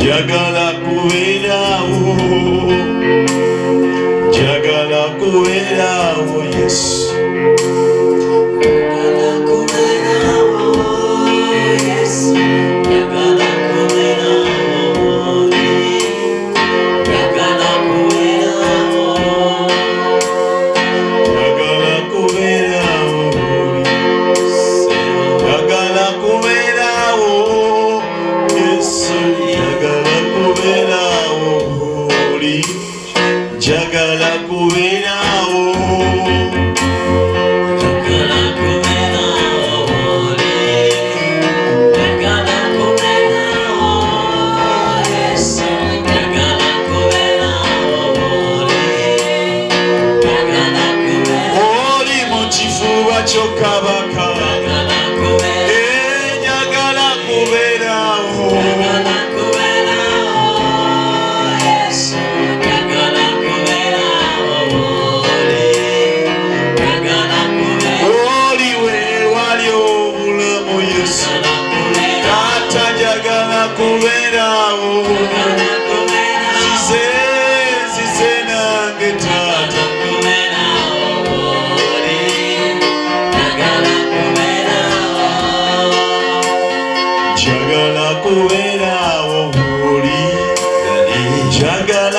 Jagala kubeerawo, jagala kubeerawo Yesu. Jagala kubeerawo, jagala kubeerawo, jagala kubeerawo Yesu, jagala kubeerawo, jagala kubeerawo oli mu kifuba kyo kabaka, jagala kubeerawo, jagala kubeerawo. Jagala kubeerawo, jagala